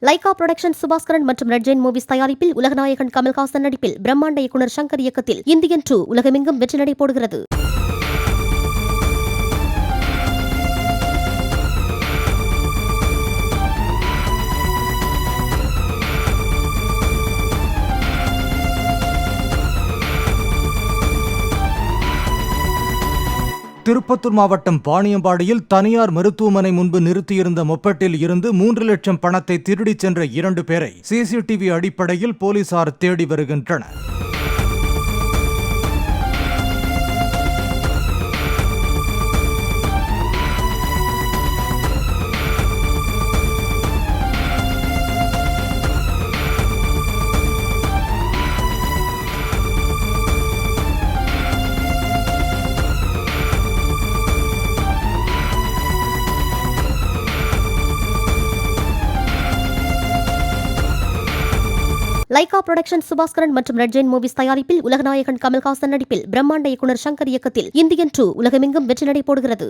Lyca production Subaskaran மற்றும் red Jain movies தயாரிப்பில் உலகநாயகன் கமல்ஹாசன் நடிப்பில் பிரம்மாண்ட இயக்குனர் சங்கர் இயக்கத்தில் இந்தியன் 2 உலகமெங்கும் வெற்றி நடை போடுகிறது. திருப்பத்தூர் மாவட்டம் பாணியம்பாடியில் தனியார் மருத்துவமனை முன்பு நிறுத்தியிருந்த மொப்பெட்டில் இருந்து 3 லட்சம் பணத்தை திருடிச் சென்ற 2 பேரை சிசிடிவி அடிப்படையில் போலீசார் தேடி வருகின்றனர். லைகா புரொடக்ஷன் சுபாஸ்கரன் மற்றும் ரெட் ஜெயின் மூவிஸ் தயாரிப்பில் உலகநாயகன் கமல்ஹாசன் நடிப்பில் பிரம்மாண்ட இயக்குனர் சங்கர் இயக்கத்தில் இந்தியன் 2 உலகமெங்கும் வெற்றி நடை போடுகிறது.